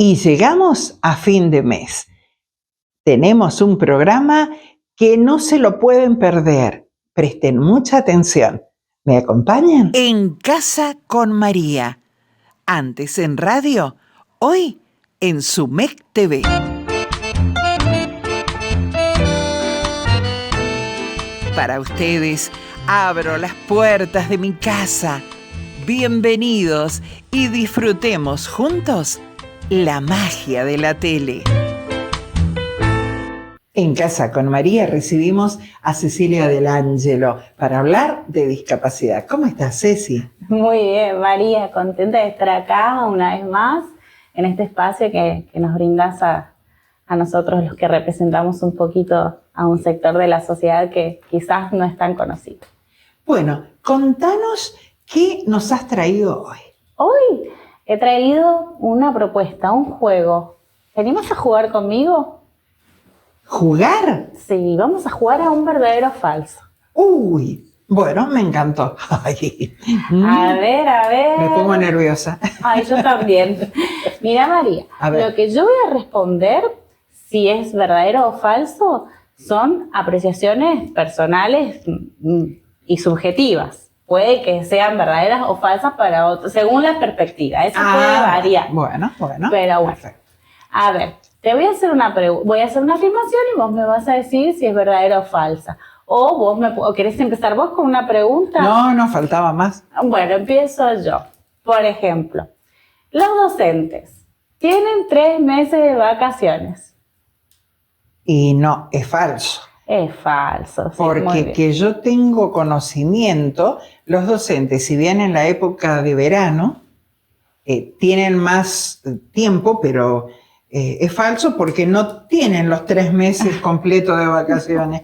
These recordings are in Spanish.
Y llegamos a fin de mes. Tenemos un programa que no se lo pueden perder. Presten mucha atención. ¿Me acompañan? En Casa con María. Antes en radio, hoy en SUMEC TV. Para ustedes, abro las puertas de mi casa. Bienvenidos y disfrutemos juntos la magia de la tele. En Casa con María recibimos a Cecilia Del Ángelo para hablar de discapacidad. ¿Cómo estás, Ceci? Muy bien, María, contenta de estar acá una vez más en este espacio que nos brindas a nosotros, los que representamos un poquito a un sector de la sociedad que quizás no es tan conocido. Bueno, contanos qué nos has traído hoy. Hoy he traído una propuesta, un juego. ¿Te animas a jugar conmigo? ¿Jugar? Sí, vamos a jugar a un verdadero o falso. Uy, bueno, me encantó. Ay. A ver. Me pongo nerviosa. Ay, yo también. Mira, María, lo que yo voy a responder, si es verdadero o falso, son apreciaciones personales y subjetivas. Puede que sean verdaderas o falsas para otros, según la perspectiva. Eso puede variar. Bueno. Pero bueno, perfecto. A ver, te voy a hacer una afirmación y vos me vas a decir si es verdadera o falsa. O querés empezar vos con una pregunta. No, faltaba más. Bueno, empiezo yo. Por ejemplo, los docentes tienen 3 meses de vacaciones. Y no, es falso. Es falso. Sí, porque que yo tengo conocimiento, los docentes, si bien en la época de verano, tienen más tiempo, pero es falso porque no tienen los 3 meses completos de vacaciones.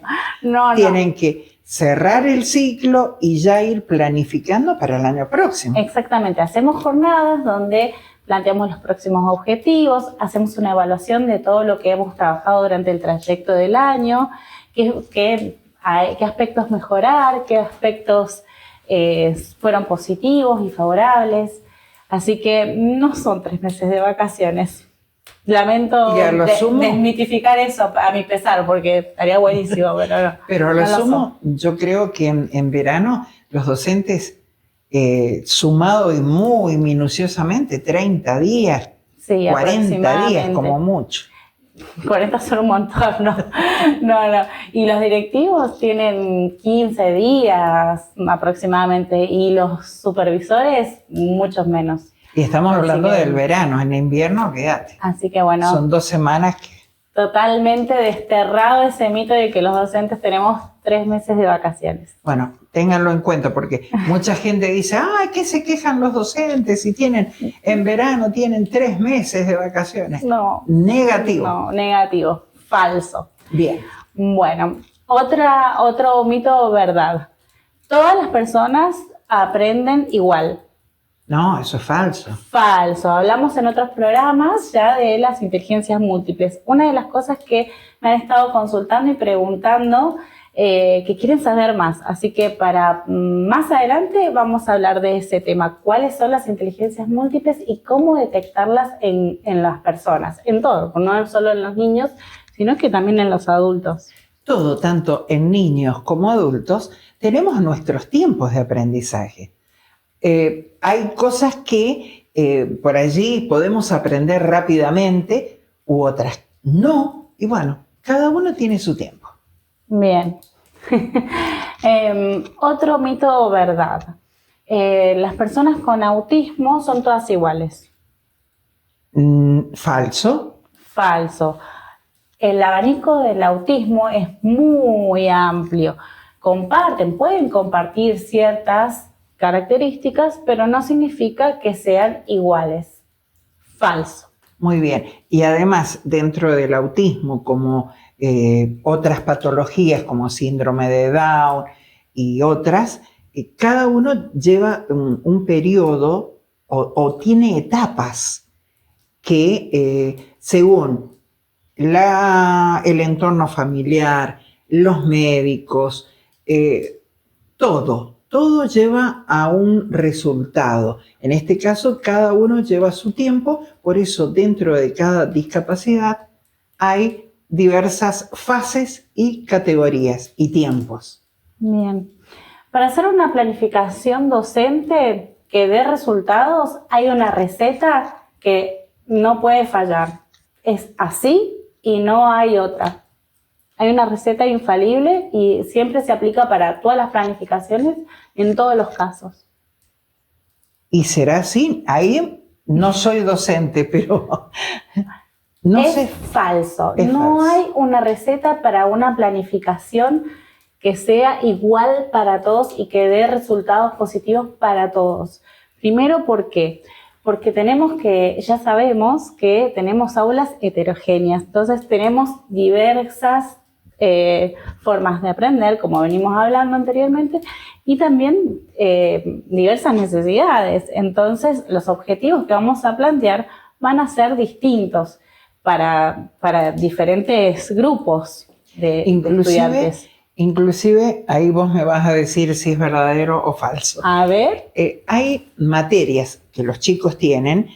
Tienen que cerrar el ciclo y ya ir planificando para el año próximo. Exactamente, hacemos jornadas donde planteamos los próximos objetivos, hacemos una evaluación de todo lo que hemos trabajado durante el trayecto del año, qué aspectos mejorar, qué aspectos fueron positivos y favorables. Así que no son 3 meses de vacaciones. Lamento desmitificar eso a mi pesar, porque estaría buenísimo, pero no. Pero lo sumo, yo creo que en verano los docentes, sumado y muy minuciosamente, 30 días, sí, 40 días como mucho. 40 son un montón, no. Y los directivos tienen 15 días aproximadamente y los supervisores muchos menos. Y estamos hablando del verano, en invierno, quédate. Así que bueno. Son 2 semanas que... Totalmente desterrado ese mito de que los docentes tenemos 3 meses de vacaciones. Bueno, ténganlo en cuenta porque mucha gente dice, ay, ¿qué se quejan los docentes si en verano tienen 3 meses de vacaciones? No. Negativo. No, negativo. Falso. Bien. Bueno, otro mito o verdad. Todas las personas aprenden igual. No, eso es falso. Falso. Hablamos en otros programas ya de las inteligencias múltiples. Una de las cosas que me han estado consultando y preguntando que quieren saber más. Así que para más adelante vamos a hablar de ese tema. ¿Cuáles son las inteligencias múltiples y cómo detectarlas en las personas? En todo, no solo en los niños, sino que también en los adultos. Todo, tanto en niños como adultos, tenemos nuestros tiempos de aprendizaje. Hay cosas que por allí podemos aprender rápidamente u otras no. Y bueno, cada uno tiene su tiempo. Bien. Otro mito o verdad. Las personas con autismo son todas iguales. Falso. Falso. El abanico del autismo es muy amplio. Pueden compartir ciertas características, pero no significa que sean iguales. Falso. Muy bien. Y además, dentro del autismo, como otras patologías como síndrome de Down y otras, cada uno lleva un periodo o tiene etapas que según el entorno familiar, los médicos, todo todo lleva a un resultado. En este caso, cada uno lleva su tiempo, por eso dentro de cada discapacidad hay diversas fases y categorías y tiempos. Bien. Para hacer una planificación docente que dé resultados, hay una receta que no puede fallar. Es así y no hay otra. Hay una receta infalible y siempre se aplica para todas las planificaciones en todos los casos. ¿Y será así? Ahí no soy docente, pero no es sé. Falso. Es no falso. hay una receta para una planificación que sea igual para todos y que dé resultados positivos para todos. Primero, ¿por qué? Porque ya sabemos que tenemos aulas heterogéneas, entonces tenemos diversas formas de aprender, como venimos hablando anteriormente, y también diversas necesidades. Entonces, los objetivos que vamos a plantear van a ser distintos para diferentes grupos de estudiantes. Inclusive, ahí vos me vas a decir si es verdadero o falso. A ver. Hay materias que los chicos tienen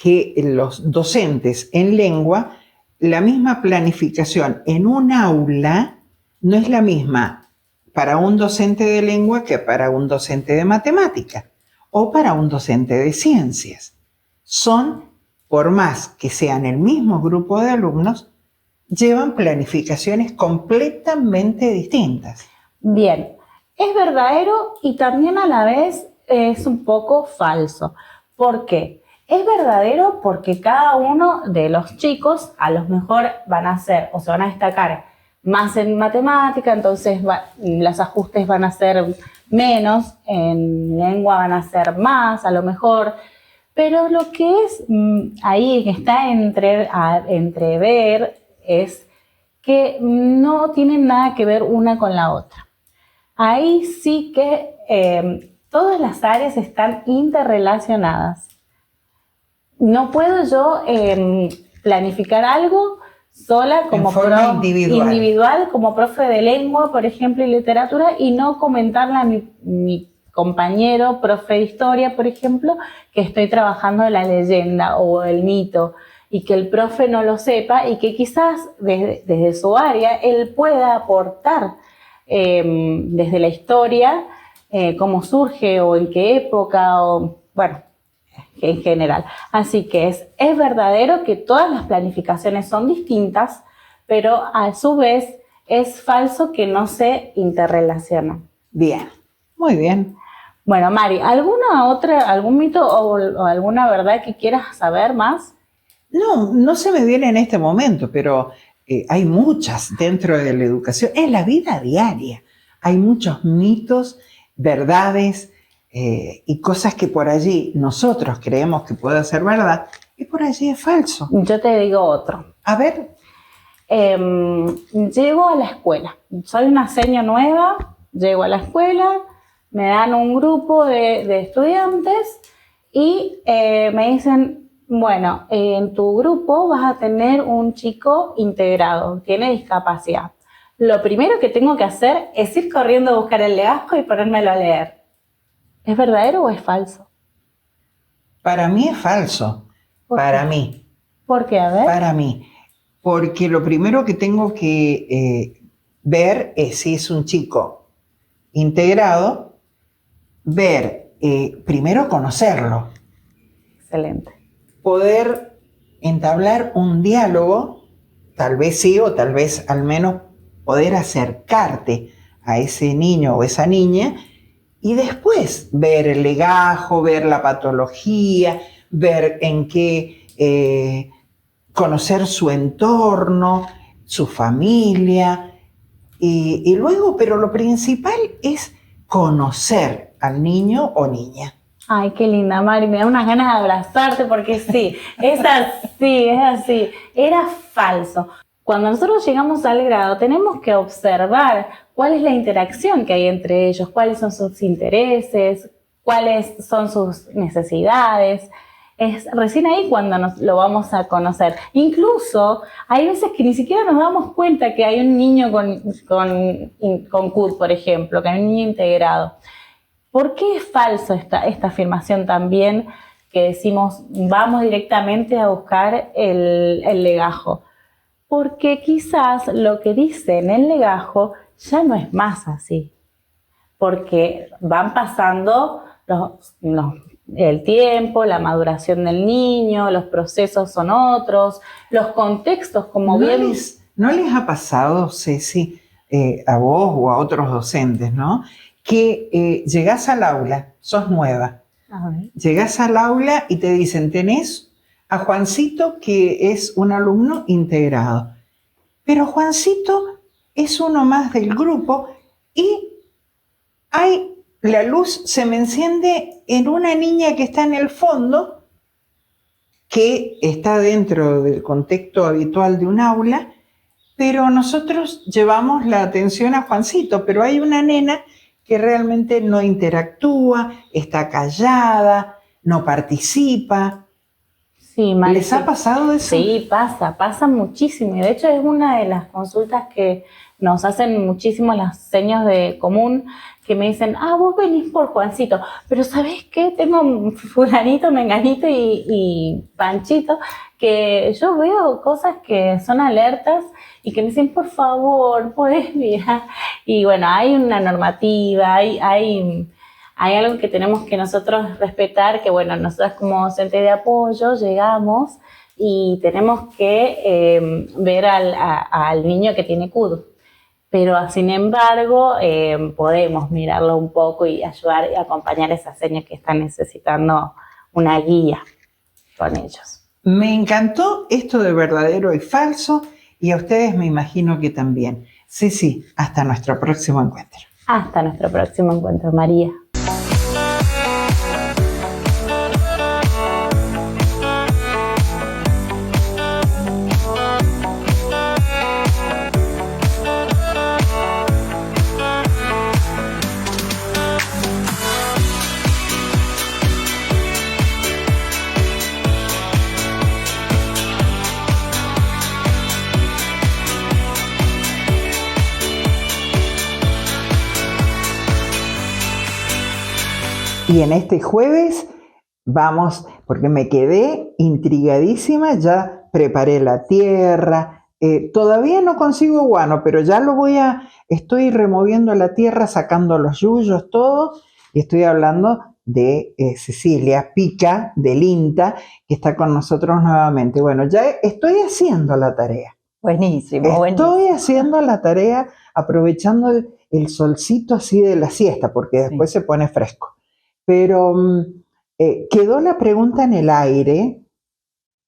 que los docentes en lengua, la misma planificación en un aula no es la misma para un docente de lengua que para un docente de matemática o para un docente de ciencias. Por más que sean el mismo grupo de alumnos, llevan planificaciones completamente distintas. Bien, es verdadero y también a la vez es un poco falso. ¿Por qué? Es verdadero porque cada uno de los chicos a lo mejor van a hacer o se van a destacar más en matemática, entonces los ajustes van a ser menos, en lengua van a ser más a lo mejor, pero lo que es ahí que está entrever es que no tienen nada que ver una con la otra. Ahí sí que todas las áreas están interrelacionadas. No puedo yo planificar algo sola como individual, como profe de lengua, por ejemplo, y literatura, y no comentarle a mi compañero, profe de historia, por ejemplo, que estoy trabajando la leyenda o el mito, y que el profe no lo sepa y que quizás desde su área él pueda aportar desde la historia cómo surge o en qué época, o bueno, en general. Así que es verdadero que todas las planificaciones son distintas, pero a su vez es falso que no se interrelacionan. Bien, muy bien. Bueno, Mari, algún mito o alguna verdad que quieras saber más? No se me viene en este momento, pero hay muchas dentro de la educación. En la vida diaria hay muchos mitos, verdades y cosas que por allí nosotros creemos que puede ser verdad y por allí es falso. Yo te digo otro. A ver. Llego a la escuela. Soy una seño nueva, llego a la escuela, me dan un grupo de estudiantes y me dicen, bueno, en tu grupo vas a tener un chico integrado, tiene discapacidad. Lo primero que tengo que hacer es ir corriendo a buscar el legajo y ponérmelo a leer. ¿Es verdadero o es falso? Para mí es falso. Para mí. ¿Por qué? A ver. Para mí. Porque lo primero que tengo que ver es si es un chico integrado, primero conocerlo. Excelente. Poder entablar un diálogo, tal vez sí o tal vez al menos poder acercarte a ese niño o esa niña y después ver el legajo, ver la patología, ver en qué, conocer su entorno, su familia y luego, pero lo principal es conocer al niño o niña. Ay, qué linda, Mari, me da unas ganas de abrazarte porque sí, es así, era falso. Cuando nosotros llegamos al grado tenemos que observar cuál es la interacción que hay entre ellos, cuáles son sus intereses, cuáles son sus necesidades. Es recién ahí cuando lo vamos a conocer. Incluso hay veces que ni siquiera nos damos cuenta que hay un niño con CUD, por ejemplo, que hay un niño integrado. ¿Por qué es falso esta afirmación también que decimos vamos directamente a buscar el legajo? Porque quizás lo que dice en el legajo ya no es más así, porque van pasando el tiempo, la maduración del niño, los procesos son otros, los contextos, como bien... ¿No les ha pasado, Ceci, a vos o a otros docentes, ¿no? Que llegás al aula, sos nueva, llegás al aula y te dicen, tenés a Juancito que es un alumno integrado, pero Juancito es uno más del grupo y la luz se me enciende en una niña que está en el fondo, que está dentro del contexto habitual de un aula, pero nosotros llevamos la atención a Juancito, pero hay una nena que realmente no interactúa, está callada, no participa. Sí, Mari, ¿Les ha pasado eso? Sí, pasa muchísimo. Y de hecho es una de las consultas que nos hacen muchísimo las señas de común, que me dicen, vos venís por Juancito, pero ¿sabés qué? Tengo fulanito, menganito y Panchito, que yo veo cosas que son alertas y que me dicen, por favor, podés mirar. Y bueno, hay una normativa, hay algo que tenemos que nosotros respetar, que bueno, nosotros como docentes de apoyo llegamos y tenemos que ver al niño que tiene CUD. Pero sin embargo, podemos mirarlo un poco y ayudar y acompañar a esas señas que están necesitando una guía con ellos. Me encantó esto de verdadero y falso, y a ustedes me imagino que también. Sí, hasta nuestro próximo encuentro. Hasta nuestro próximo encuentro, María. Y en este jueves vamos, porque me quedé intrigadísima, ya preparé la tierra, todavía no consigo guano, pero ya estoy removiendo la tierra, sacando los yuyos, todo, y estoy hablando de Cecilia Pica, del INTA, que está con nosotros nuevamente. Bueno, ya estoy haciendo la tarea. Buenísimo. Estoy haciendo la tarea aprovechando el solcito así de la siesta, porque después se pone fresco. Pero quedó la pregunta en el aire,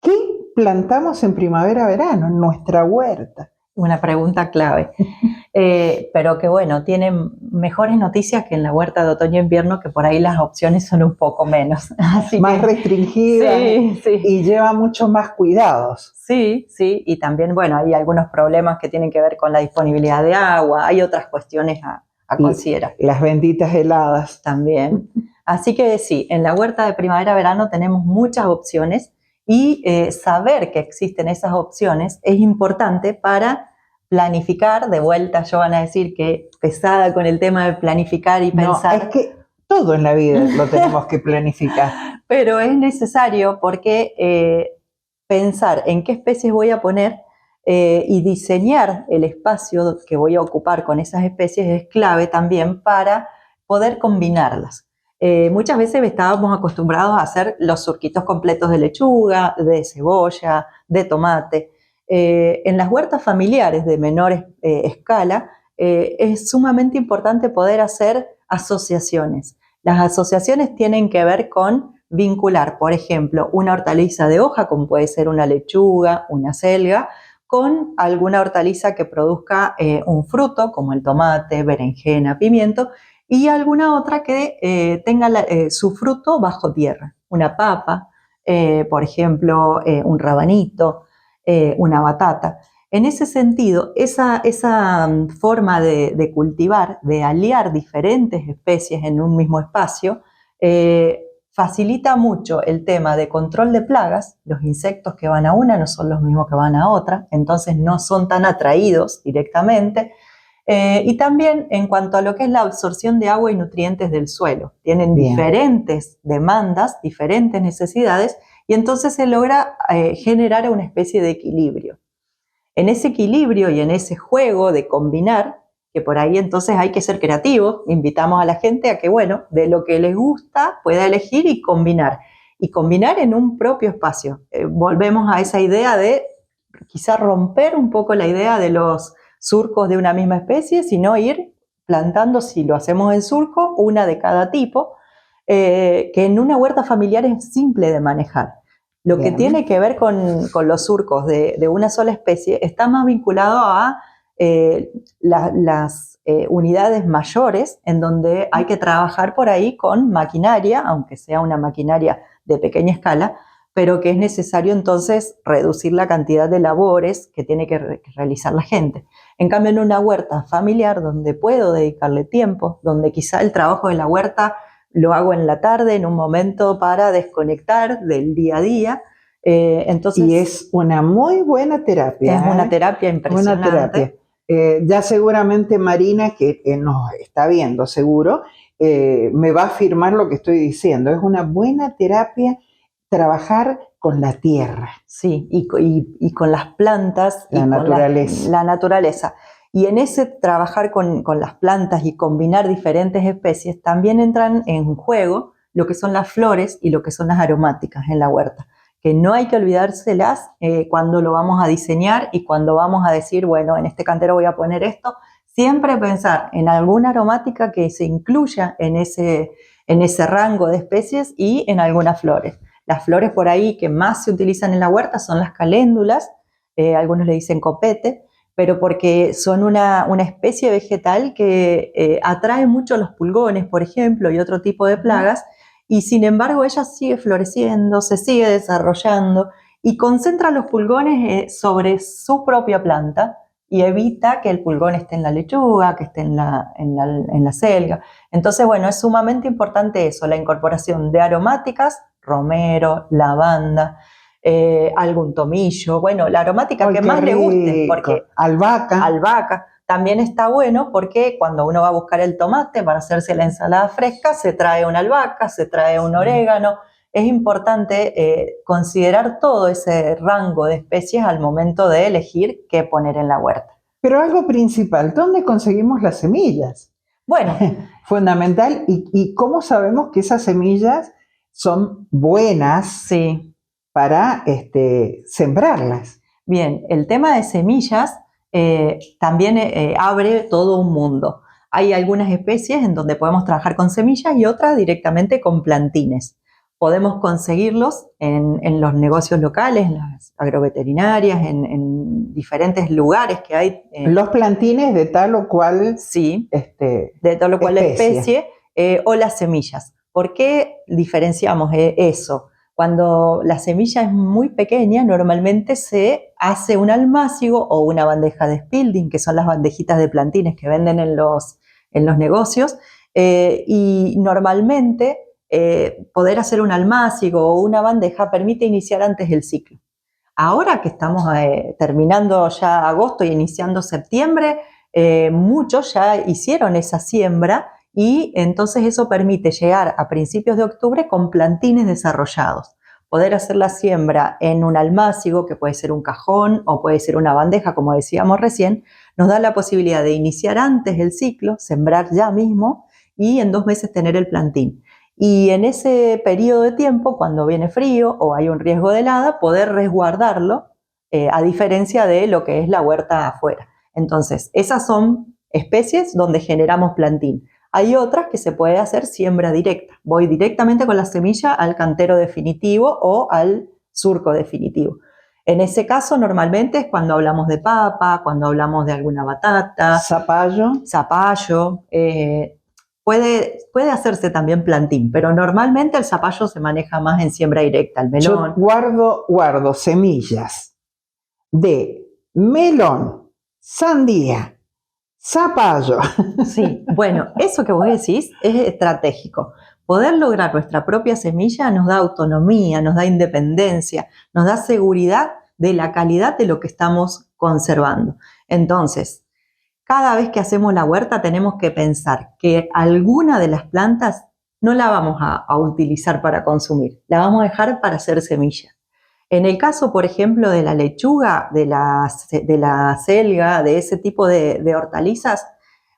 ¿qué plantamos en primavera-verano en nuestra huerta? Una pregunta clave, pero que bueno, tienen mejores noticias que en la huerta de otoño-invierno, que por ahí las opciones son un poco menos. Así más restringidas y lleva mucho más cuidados. Sí, y también, bueno, hay algunos problemas que tienen que ver con la disponibilidad de agua, hay otras cuestiones a considerar. Las benditas heladas. También. Así que sí, en la huerta de primavera-verano tenemos muchas opciones y saber que existen esas opciones es importante para planificar. De vuelta yo van a decir que pesada con el tema de planificar y pensar. No, es que todo en la vida lo tenemos que planificar. Pero es necesario porque pensar en qué especies voy a poner y diseñar el espacio que voy a ocupar con esas especies es clave también para poder combinarlas. Muchas veces estábamos acostumbrados a hacer los surquitos completos de lechuga, de cebolla, de tomate. En las huertas familiares de menor escala es sumamente importante poder hacer asociaciones. Las asociaciones tienen que ver con vincular, por ejemplo, una hortaliza de hoja, como puede ser una lechuga, una selga, con alguna hortaliza que produzca un fruto, como el tomate, berenjena, pimiento, y alguna otra que tenga su fruto bajo tierra, una papa, por ejemplo, un rabanito, una batata. En ese sentido, esa forma de cultivar, de aliar diferentes especies en un mismo espacio, facilita mucho el tema de control de plagas. Los insectos que van a una no son los mismos que van a otra, entonces no son tan atraídos directamente. Y también en cuanto a lo que es la absorción de agua y nutrientes del suelo. Tienen Bien. diferentes demandas, diferentes necesidades, y entonces se logra generar una especie de equilibrio. En ese equilibrio y en ese juego de combinar, que por ahí entonces hay que ser creativos, invitamos a la gente a que, bueno, de lo que les gusta pueda elegir y combinar en un propio espacio. Volvemos a esa idea de quizá romper un poco la idea de los surcos de una misma especie, sino ir plantando, si lo hacemos en surco, una de cada tipo, que en una huerta familiar es simple de manejar. Lo que tiene que ver con los surcos de una sola especie está más vinculado a las unidades mayores, en donde hay que trabajar por ahí con maquinaria, aunque sea una maquinaria de pequeña escala, pero que es necesario entonces reducir la cantidad de labores que tiene que realizar la gente. En cambio, en una huerta familiar, donde puedo dedicarle tiempo, donde quizá el trabajo de la huerta lo hago en la tarde, en un momento para desconectar del día a día. Entonces, y es una muy buena terapia. Es una terapia impresionante. Una terapia. Ya seguramente Marina, que nos está viendo seguro, me va a afirmar lo que estoy diciendo. Es una buena terapia trabajar con la tierra. Sí, y con las plantas. La naturaleza. La naturaleza. Y en ese trabajar con las plantas y combinar diferentes especies, también entran en juego lo que son las flores y lo que son las aromáticas en la huerta, que no hay que olvidárselas cuando lo vamos a diseñar y cuando vamos a decir, bueno, en este cantero voy a poner esto, siempre pensar en alguna aromática que se incluya en ese rango de especies y en algunas flores. Las flores por ahí que más se utilizan en la huerta son las caléndulas, algunos le dicen copete, pero porque son una especie vegetal que atrae mucho los pulgones, por ejemplo, y otro tipo de plagas, y sin embargo ella sigue floreciendo, se sigue desarrollando y concentra los pulgones sobre su propia planta y evita que el pulgón esté en la lechuga, que esté en la selga. Entonces, bueno, es sumamente importante eso, la incorporación de aromáticas, romero, lavanda, algún tomillo, bueno, la aromática que más le guste, porque albahaca también está bueno porque cuando uno va a buscar el tomate para hacerse la ensalada fresca, se trae una albahaca, se trae un orégano. Es importante considerar todo ese rango de especies al momento de elegir qué poner en la huerta. Pero algo principal, ¿dónde conseguimos las semillas? Bueno, fundamental. ¿Y cómo sabemos que esas semillas son buenas? Sí. Para sembrarlas? Bien, el tema de semillas también abre todo un mundo. Hay algunas especies en donde podemos trabajar con semillas y otras directamente con plantines. Podemos conseguirlos en los negocios locales, en las agroveterinarias, en diferentes lugares que hay. Los plantines de tal o cual, sí, de tal o cual especie o las semillas. ¿Por qué diferenciamos eso? Cuando la semilla es muy pequeña, normalmente se hace un almácigo o una bandeja de Spilding, que son las bandejitas de plantines que venden en los negocios, y normalmente poder hacer un almácigo o una bandeja permite iniciar antes el ciclo. Ahora que estamos terminando ya agosto y iniciando septiembre, muchos ya hicieron esa siembra y entonces eso permite llegar a principios de octubre con plantines desarrollados. Poder hacer la siembra en un almácigo, que puede ser un cajón o puede ser una bandeja, como decíamos recién, nos da la posibilidad de iniciar antes el ciclo, sembrar ya mismo y en 2 meses tener el plantín. Y en ese periodo de tiempo, cuando viene frío o hay un riesgo de helada, poder resguardarlo, a diferencia de lo que es la huerta afuera. Entonces, esas son especies donde generamos plantín. Hay otras que se puede hacer siembra directa. Voy directamente con la semilla al cantero definitivo o al surco definitivo. En ese caso, normalmente es cuando hablamos de papa, cuando hablamos de alguna batata. Zapallo. Puede hacerse también plantín, pero normalmente el zapallo se maneja más en siembra directa, el melón. Yo guardo semillas de melón, sandía, zapallo. Sí, bueno, eso que vos decís es estratégico. Poder lograr nuestra propia semilla nos da autonomía, nos da independencia, nos da seguridad de la calidad de lo que estamos conservando. Entonces, cada vez que hacemos la huerta tenemos que pensar que alguna de las plantas no la vamos a utilizar para consumir, la vamos a dejar para hacer semilla. En el caso, por ejemplo, de la lechuga, de la selga, de ese tipo de hortalizas,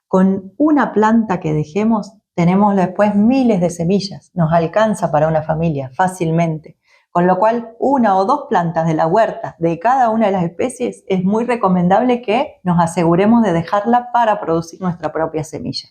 con una planta que dejemos, tenemos después miles de semillas. Nos alcanza para una familia fácilmente. Con lo cual, una o dos plantas de la huerta de cada una de las especies es muy recomendable que nos aseguremos de dejarla para producir nuestra propia semilla.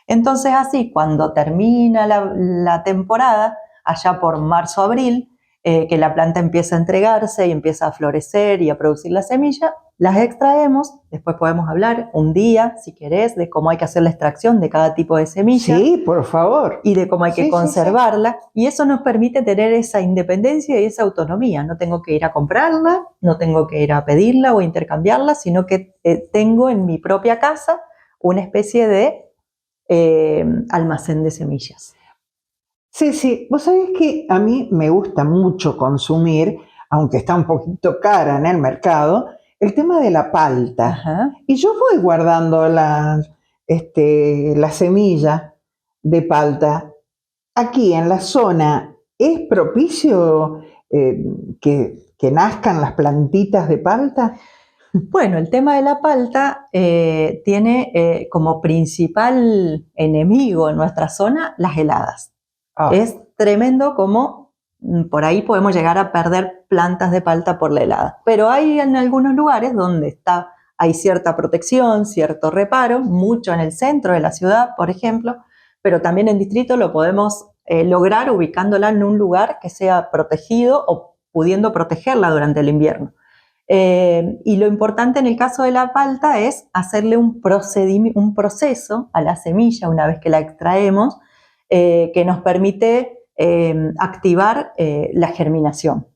Entonces, así, cuando termina la temporada, allá por marzo-abril, que la planta empieza a entregarse y empieza a florecer y a producir la semilla, las extraemos. Después podemos hablar un día, si querés, de cómo hay que hacer la extracción de cada tipo de semilla. Sí, por favor. Y de cómo hay que conservarla. Y eso nos permite tener esa independencia y esa autonomía. No tengo que ir a comprarla, no tengo que ir a pedirla o intercambiarla, sino que tengo en mi propia casa una especie de almacén de semillas. Sí, vos sabés que a mí me gusta mucho consumir, aunque está un poquito cara en el mercado, el tema de la palta. Ajá. Y yo voy guardando la semilla de palta. Aquí en la zona, ¿es propicio que nazcan las plantitas de palta? Bueno, el tema de la palta tiene como principal enemigo en nuestra zona las heladas. Es tremendo como por ahí podemos llegar a perder plantas de palta por la helada. Pero hay en algunos lugares donde hay cierta protección, cierto reparo, mucho en el centro de la ciudad, por ejemplo, pero también en distrito lo podemos lograr ubicándola en un lugar que sea protegido o pudiendo protegerla durante el invierno. Y lo importante en el caso de la palta es hacerle un proceso a la semilla una vez que la extraemos, que nos permite activar la germinación.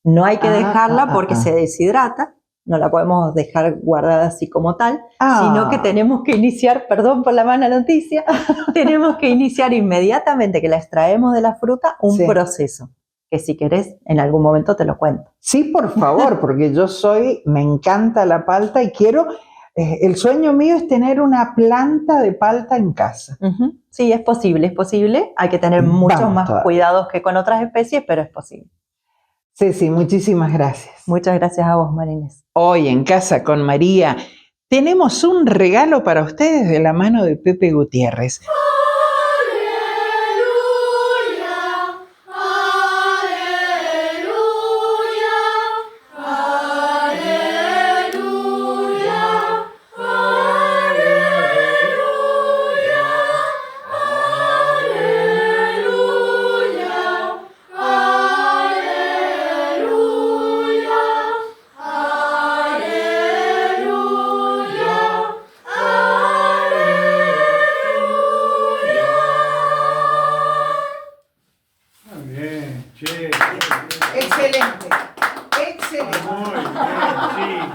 No hay que dejarla porque se deshidrata, no la podemos dejar guardada así como tal, sino que tenemos que iniciar, perdón por la mala noticia, tenemos que iniciar inmediatamente que la extraemos de la fruta un proceso, que si querés en algún momento te lo cuento. Sí, por favor, porque me encanta la palta y quiero... el sueño mío es tener una planta de palta en casa. Uh-huh. Sí, es posible. Hay que tener muchos más cuidados que con otras especies, pero es posible. Sí, muchísimas gracias. Muchas gracias a vos, María Inés. Hoy en Casa con María tenemos un regalo para ustedes de la mano de Pepe Gutiérrez.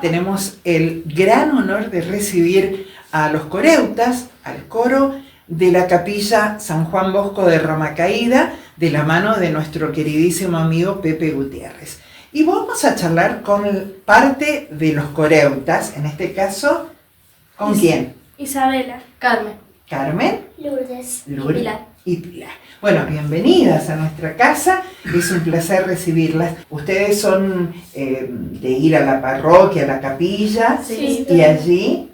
Tenemos el gran honor de recibir a los coreutas, al coro de la capilla San Juan Bosco de Roma Caída, de la mano de nuestro queridísimo amigo Pepe Gutiérrez. Y vamos a charlar con parte de los coreutas, en este caso, ¿con quién? Isabela, Carmen, Lourdes y Pilar. Bueno, bienvenidas a nuestra casa, es un placer recibirlas. Ustedes son de ir a la parroquia, a la capilla, y allí...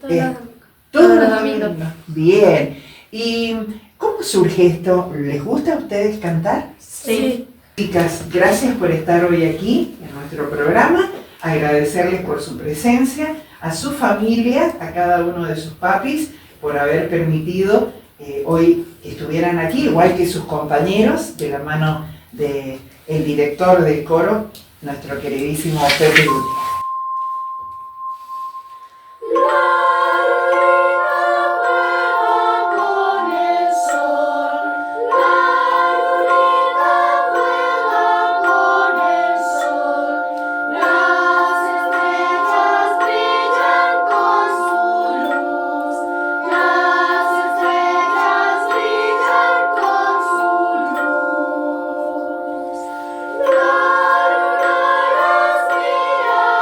Todos los domingos. Bien. ¿Y cómo surge esto? ¿Les gusta a ustedes cantar? Sí. Chicas, gracias por estar hoy aquí en nuestro programa, agradecerles por su presencia, a su familia, a cada uno de sus papis, por haber permitido hoy que estuvieran aquí, igual que sus compañeros, de la mano del director del coro, nuestro queridísimo Pepe Gutiérrez. La luna respira.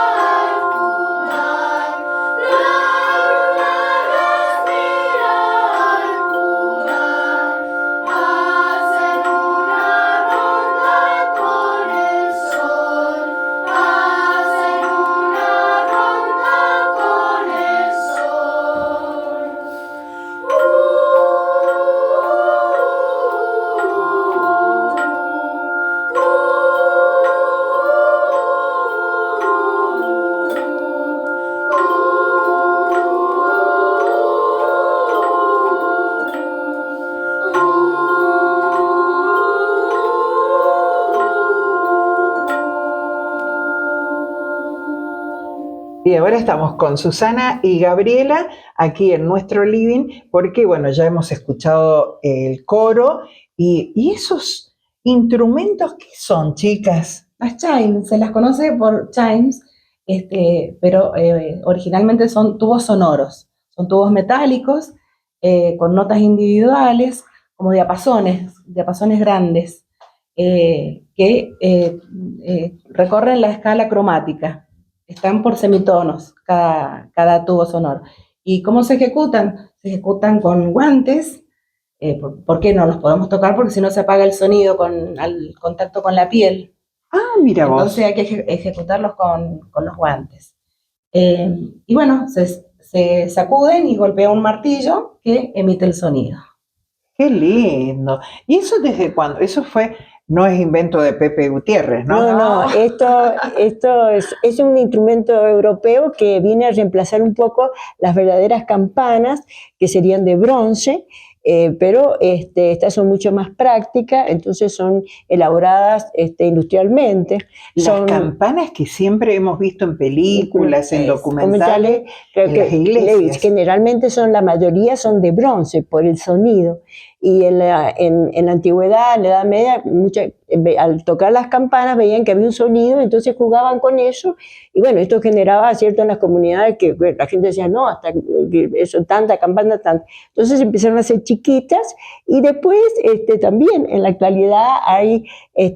Y ahora estamos con Susana y Gabriela aquí en nuestro living, porque bueno, ya hemos escuchado el coro y esos instrumentos, ¿qué son, chicas? Las chimes, se las conoce por chimes, pero originalmente son tubos sonoros. Son tubos metálicos con notas individuales, como diapasones grandes, que recorren la escala cromática. Están por semitonos cada tubo sonoro. ¿Y cómo se ejecutan? Se ejecutan con guantes. ¿Por qué no los podemos tocar? Porque si no se apaga el sonido al contacto con la piel. Ah, mira vos. Entonces hay que ejecutarlos con los guantes. Y bueno, se sacuden y golpea un martillo que emite el sonido. Qué lindo. ¿Y eso desde cuándo? Eso no es invento de Pepe Gutiérrez, ¿no? No, esto es un instrumento europeo que viene a reemplazar un poco las verdaderas campanas, que serían de bronce, pero estas son mucho más prácticas, entonces son elaboradas industrialmente. Las campanas que siempre hemos visto en películas, en documentales, creo en que las iglesias. Generalmente la mayoría son de bronce por el sonido. Y en la antigüedad, en la Edad Media, al tocar las campanas veían que había un sonido, entonces jugaban con eso, y bueno, esto generaba, ¿cierto?, en las comunidades que la gente decía, no, hasta eso, tanta campana, tanta. Entonces empezaron a ser chiquitas, y después también en la actualidad hay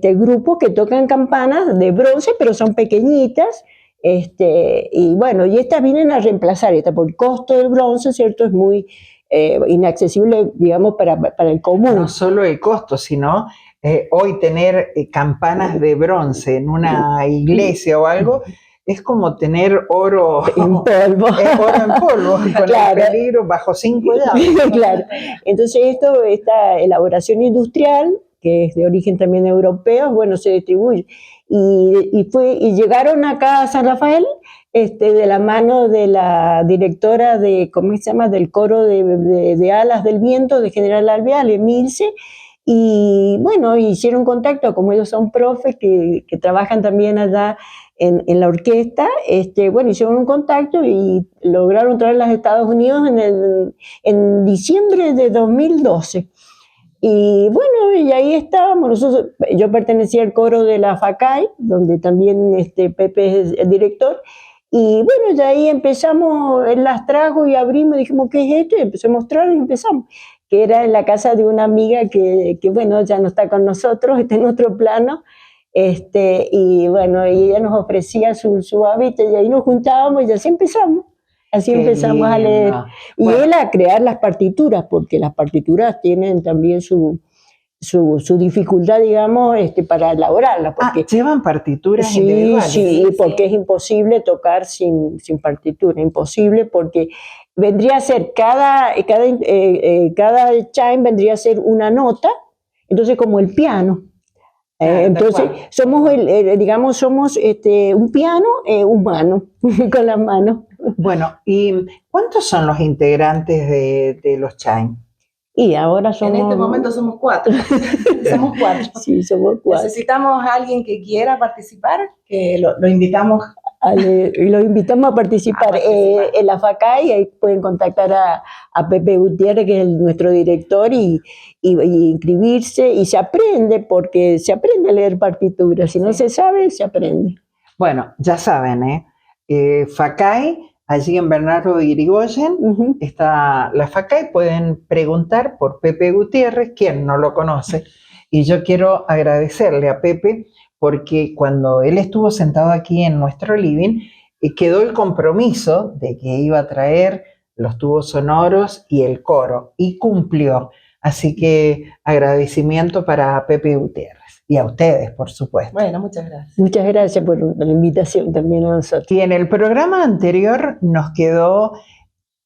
grupos que tocan campanas de bronce, pero son pequeñitas, y bueno, y estas vienen a reemplazar por el costo del bronce, ¿cierto?, es muy inaccesible, digamos, para el común. No solo el costo, sino hoy tener campanas de bronce en una iglesia o algo es como tener oro en polvo, oro en polvo, con claro. El peligro bajo 5 llaves. Claro. Entonces esta elaboración industrial, que es de origen también europeo, bueno, se distribuye. Y llegaron acá a San Rafael de la mano de la directora ¿cómo se llama?, del coro de Alas del Viento de General Alvear, Emilce, y bueno, hicieron contacto, como ellos son profes que trabajan también allá en la orquesta, bueno, hicieron un contacto y lograron traerlas a Estados Unidos en diciembre de 2012. Y bueno, y ahí estábamos, yo pertenecía al coro de la FACAI, donde también Pepe es el director, y bueno, ya ahí empezamos, él las trajo y abrimos, dijimos, ¿qué es esto? Y empecé a mostrar y empezamos, que era en la casa de una amiga que bueno, ya no está con nosotros, está en otro plano, y bueno, y ella nos ofrecía su hábitat y ahí nos juntábamos y así empezamos. Así Qué empezamos a leer. lindo. Y Bueno. él a crear las partituras, porque las partituras tienen también su dificultad, digamos, para elaborarlas. Porque, llevan partituras sí, individuales. Sí, porque es imposible tocar sin partitura, imposible, porque vendría a ser cada chime vendría a ser una nota, entonces como el piano. Entonces somos somos un piano humano con las manos. Bueno, ¿y cuántos son los integrantes de los Chime? Y ahora somos... En este momento somos 4. Somos 4. Sí, somos 4. Necesitamos a alguien que quiera participar, que lo invitamos. Y los invitamos a participar. En la FACAI, ahí pueden contactar a Pepe Gutiérrez, que es nuestro director, y inscribirse, y se aprende, porque se aprende a leer partituras. Si no se sabe, se aprende. Bueno, ya saben, FACAI, allí en Bernardo de Irigoyen, está la FACAI, pueden preguntar por Pepe Gutiérrez, quien no lo conoce, y yo quiero agradecerle a Pepe, porque cuando él estuvo sentado aquí en nuestro living, quedó el compromiso de que iba a traer los tubos sonoros y el coro, y cumplió. Así que agradecimiento para Pepe Gutiérrez. Y a ustedes, por supuesto. Bueno, muchas gracias. Muchas gracias por la invitación también a nosotros. Y en el programa anterior nos quedó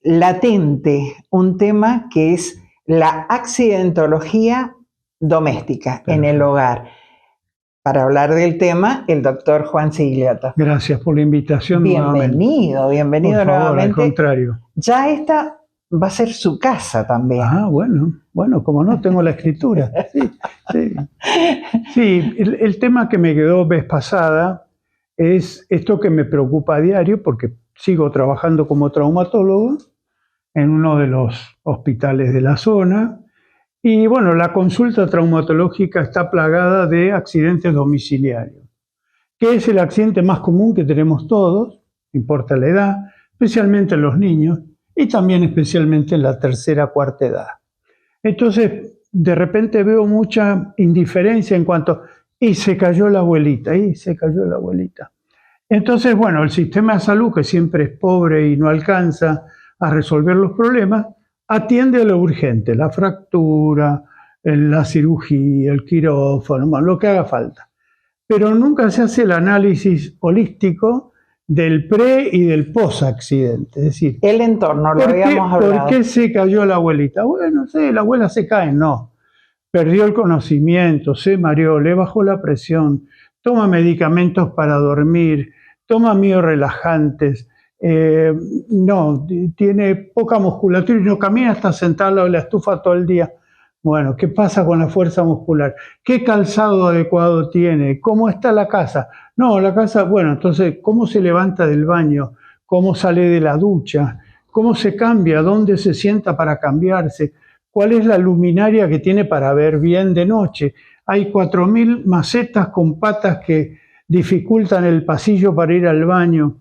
latente un tema que es la accidentología doméstica en el hogar. Para hablar del tema, el doctor Juan Sigliotto. Gracias por la invitación. Bienvenido Por favor, nuevamente. Al contrario. Ya esta va a ser su casa también. Ah, bueno, como no tengo la escritura. Sí, el tema que me quedó vez pasada es esto que me preocupa a diario, porque sigo trabajando como traumatólogo en uno de los hospitales de la zona. Y bueno, la consulta traumatológica está plagada de accidentes domiciliarios, que es el accidente más común que tenemos todos, no importa la edad, especialmente en los niños y también especialmente en la tercera, cuarta edad. Entonces, de repente veo mucha indiferencia en cuanto, y se cayó la abuelita, y se cayó la abuelita. Entonces, bueno, el sistema de salud, que siempre es pobre y no alcanza a resolver los problemas, atiende a lo urgente, la fractura, la cirugía, el quirófano, lo que haga falta. Pero nunca se hace el análisis holístico del pre y del post accidente. Es decir, El entorno, lo habíamos hablado. ¿por qué se cayó la abuelita? Bueno, no sé, la abuela se cae, no. Perdió el conocimiento, se mareó, le bajó la presión, toma medicamentos para dormir, toma miorelajantes, no, tiene poca musculatura y no camina, está sentada al lado de la estufa todo el día. Bueno, ¿qué pasa con la fuerza muscular? ¿Qué calzado adecuado tiene? ¿Cómo está la casa? No, la casa, bueno, entonces, ¿cómo se levanta del baño? ¿Cómo sale de la ducha? ¿Cómo se cambia? ¿Dónde se sienta para cambiarse? ¿Cuál es la luminaria que tiene para ver bien de noche? Hay 4.000 macetas con patas que dificultan el pasillo para ir al baño.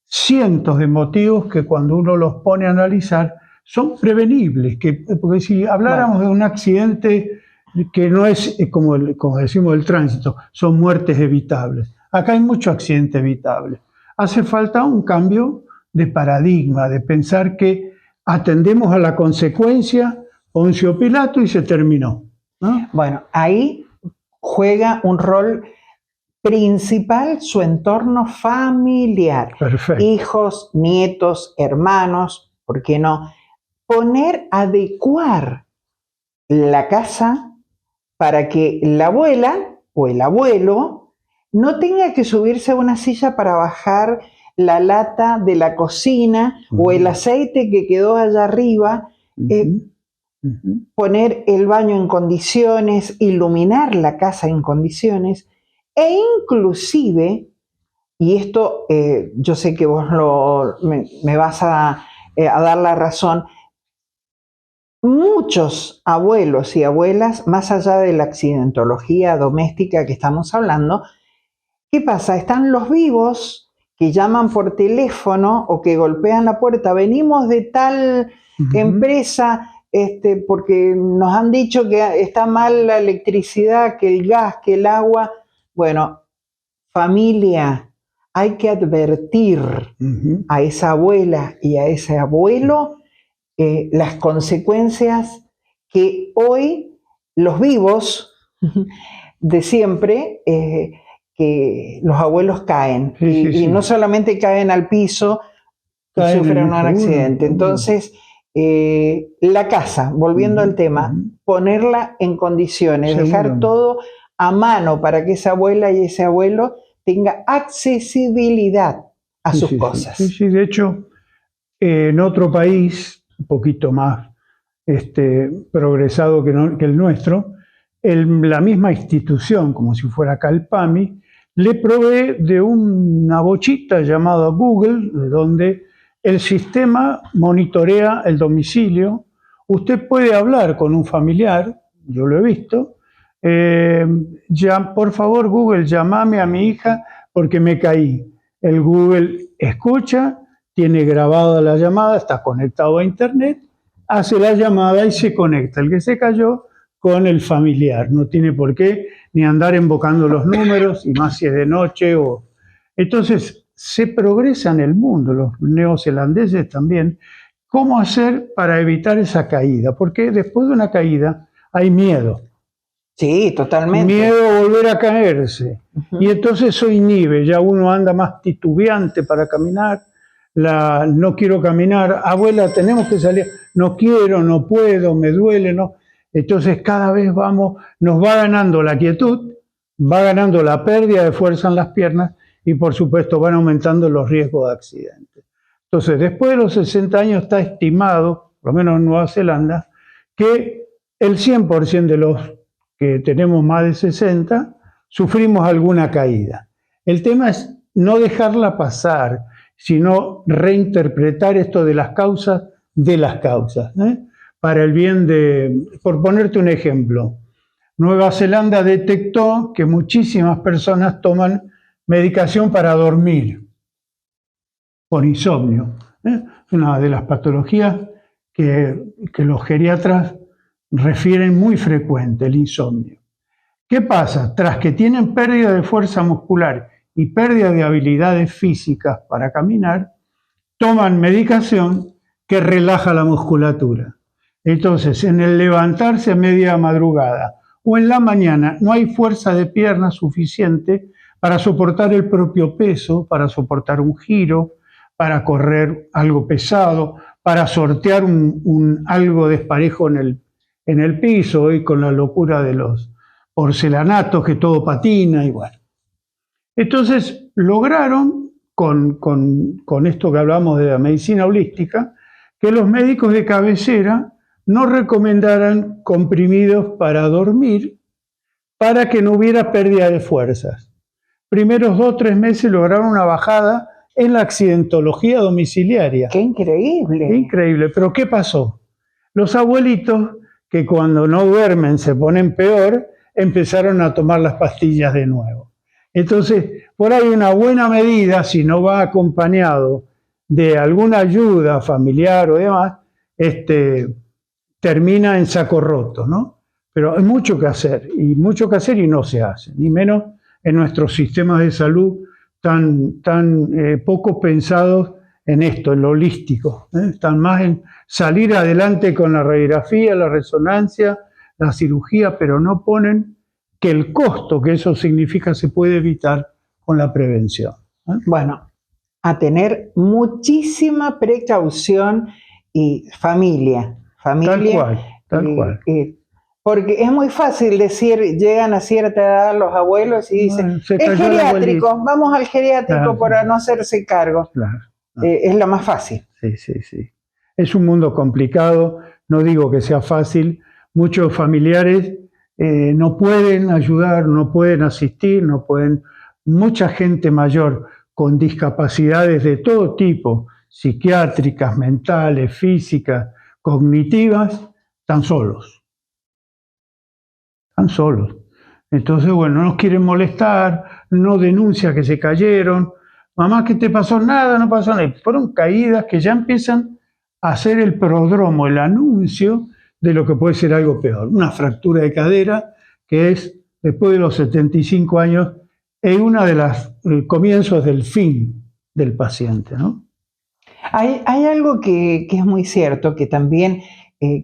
Cientos de motivos que cuando uno los pone a analizar son prevenibles, porque si habláramos de un accidente que no es como decimos el tránsito, son muertes evitables. Acá hay muchos accidentes evitables. Hace falta un cambio de paradigma, de pensar que atendemos a la consecuencia, Poncio Pilato, y se terminó, ¿no? Bueno, ahí juega un rol principal su entorno familiar. Perfecto. Hijos, nietos, hermanos, ¿por qué no? Adecuar la casa para que la abuela o el abuelo no tenga que subirse a una silla para bajar la lata de la cocina o el aceite que quedó allá arriba. Poner el baño en condiciones, iluminar la casa en condiciones e inclusive, y esto yo sé que vos me vas a dar la razón, muchos abuelos y abuelas, más allá de la accidentología doméstica que estamos hablando, ¿qué pasa? Están los vivos que llaman por teléfono o que golpean la puerta, venimos de tal empresa, porque nos han dicho que está mal la electricidad, que el gas, que el agua. Bueno, familia, hay que advertir a esa abuela y a ese abuelo las consecuencias que hoy los vivos de siempre, que los abuelos caen. Y no solamente caen al piso, caen, sufren un accidente. Entonces, la casa, volviendo al tema, ponerla en condiciones, dejar todo a mano para que esa abuela y ese abuelo tenga accesibilidad a sus cosas. Sí, de hecho, en otro país un poquito más progresado que el nuestro, la misma institución, como si fuera acá el PAMI, le provee de una bochita llamada Google, donde el sistema monitorea el domicilio. Usted puede hablar con un familiar, yo lo he visto, por favor Google, llámame a mi hija porque me caí. El Google escucha, tiene grabada la llamada, está conectado a internet, hace la llamada y se conecta. El que se cayó con el familiar, no tiene por qué ni andar invocando los números, y más si es de noche. Entonces, se progresa en el mundo, los neozelandeses también, cómo hacer para evitar esa caída, porque después de una caída hay miedo. Sí, totalmente. Miedo a volver a caerse. Y entonces eso inhibe, ya uno anda más titubeante para caminar, no quiero caminar, abuela, tenemos que salir, no quiero, no puedo, me duele, no. Entonces cada vez nos va ganando la quietud, va ganando la pérdida de fuerza en las piernas y por supuesto van aumentando los riesgos de accidentes. Entonces después de los 60 años está estimado, por lo menos en Nueva Zelanda, que el 100% de los que tenemos más de 60 sufrimos alguna caída. El tema es no dejarla pasar sino reinterpretar esto de las causas, para el bien de, por ponerte un ejemplo, Nueva Zelanda detectó que muchísimas personas toman medicación para dormir por insomnio. Es una de las patologías que los geriatras refieren muy frecuente, el insomnio. ¿Qué pasa? Tras que tienen pérdida de fuerza muscular y pérdida de habilidades físicas para caminar, toman medicación que relaja la musculatura. Entonces, en el levantarse a media madrugada o en la mañana no hay fuerza de pierna suficiente para soportar el propio peso, para soportar un giro, para correr algo pesado, para sortear algo desparejo en el piso, y con la locura de los porcelanatos que todo patina y bueno. Entonces lograron, con esto que hablamos de la medicina holística, que los médicos de cabecera no recomendaran comprimidos para dormir para que no hubiera pérdida de fuerzas. Primeros 2 o 3 meses lograron una bajada en la accidentología domiciliaria. ¡Qué increíble! Increíble, pero ¿qué pasó? Los abuelitos, que cuando no duermen se ponen peor, empezaron a tomar las pastillas de nuevo. Entonces, por ahí una buena medida, si no va acompañado de alguna ayuda familiar o demás, termina en saco roto, ¿no? Pero hay mucho que hacer y no se hace, ni menos en nuestros sistemas de salud tan poco pensados en esto, en lo holístico. Están más en salir adelante con la radiografía, la resonancia, la cirugía, pero no ponen que el costo que eso significa se puede evitar con la prevención. Bueno, a tener muchísima precaución y familia. Tal cual. Porque es muy fácil decir, llegan a cierta edad los abuelos y dicen, Se es cayó el geriátrico, abuelito. vamos al geriátrico Claro. para no hacerse cargo. Claro. Es lo más fácil. Sí. Es un mundo complicado, no digo que sea fácil. Muchos familiares no pueden ayudar, no pueden asistir, mucha gente mayor con discapacidades de todo tipo, psiquiátricas, mentales, físicas, cognitivas, están solos. Entonces, bueno, no nos quieren molestar, no denuncian que se cayeron. Mamá, ¿qué te pasó? Nada, no pasó nada. Fueron caídas que ya empiezan a hacer el prodromo, el anuncio de lo que puede ser algo peor. Una fractura de cadera, que es, después de los 75 años, es una de las comienzos del fin del paciente, ¿no? Hay algo que es muy cierto, que también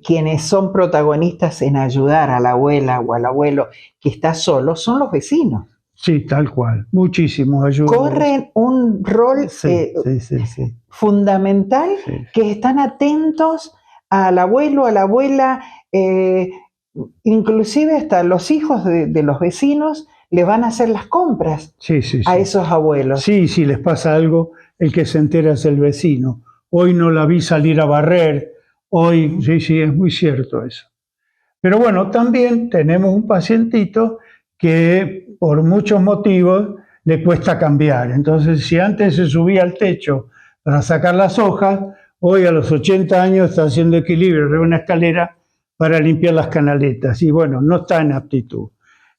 quienes son protagonistas en ayudar a la abuela o al abuelo que está solo son los vecinos. Sí, tal cual. Muchísimos ayudan. Corren un rol Sí. fundamental, Sí. que están atentos al abuelo, a la abuela, inclusive hasta los hijos de los vecinos le van a hacer las compras Sí. a esos abuelos. Sí, si les pasa algo, el que se entera es el vecino. Hoy no la vi salir a barrer, hoy, sí, es muy cierto eso. Pero bueno, también tenemos un pacientito que por muchos motivos le cuesta cambiar. Entonces, si antes se subía al techo para sacar las hojas, hoy a los 80 años está haciendo equilibrio arriba de una escalera para limpiar las canaletas. Y bueno, no está en aptitud.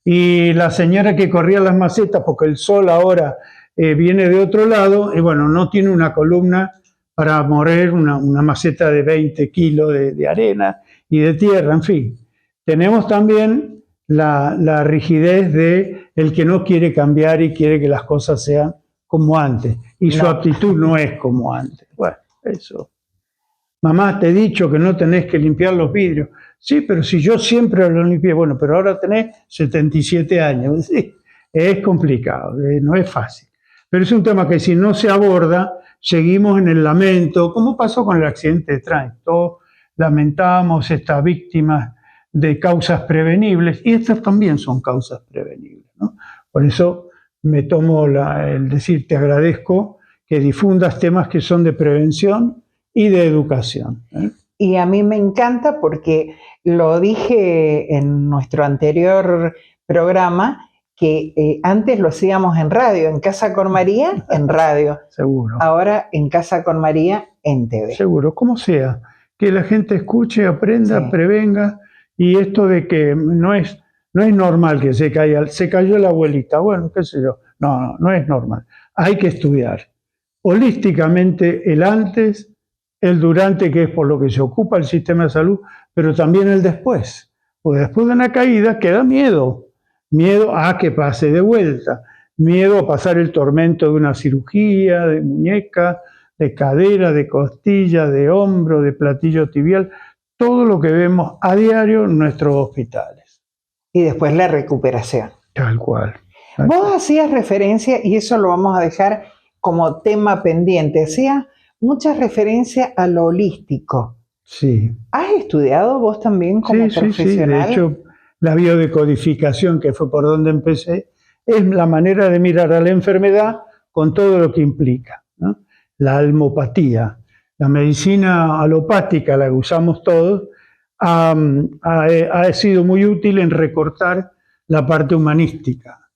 Y la señora que corría las macetas, porque el sol ahora viene de otro lado, y bueno, no tiene una columna para mover una maceta de 20 kilos de arena y de tierra, en fin. Tenemos también la rigidez de el que no quiere cambiar y quiere que las cosas sean como antes. Y su aptitud no es como antes. Bueno, eso. Mamá, te he dicho que no tenés que limpiar los vidrios. Sí, pero si yo siempre los limpié. Bueno, pero ahora tenés 77 años. Sí, es complicado, no es fácil. Pero es un tema que si no se aborda, seguimos en el lamento, como pasó con el accidente de tránsito. Todos lamentamos estas víctimas de causas prevenibles, y estas también son causas prevenibles, ¿no? Por eso me tomo el decir, te agradezco que difundas temas que son de prevención y de educación. Y a mí me encanta porque lo dije en nuestro anterior programa, que antes lo hacíamos en radio, en Casa con María, en radio. Seguro. Ahora en Casa con María, en TV. Seguro, como sea. Que la gente escuche, aprenda, Sí. prevenga. Y esto de que no es normal que se cayó la abuelita. Bueno, qué sé yo. No es normal. Hay que estudiar holísticamente el antes, el durante, que es por lo que se ocupa el sistema de salud, pero también el después. Porque después de una caída queda miedo. Miedo a que pase de vuelta. Miedo a pasar el tormento de una cirugía, de muñeca, de cadera, de costilla, de hombro, de platillo tibial. Todo lo que vemos a diario en nuestros hospitales. Y después la recuperación. Tal cual. Vos hacías referencia, y eso lo vamos a dejar como tema pendiente, hacías mucha referencia a lo holístico. Sí. ¿Has estudiado vos también como profesional? De hecho, la biodecodificación, que fue por donde empecé, es la manera de mirar a la enfermedad con todo lo que implica, ¿no? La almopatía, la medicina alopática, la que usamos todos, ha sido muy útil en recortar la parte humanística,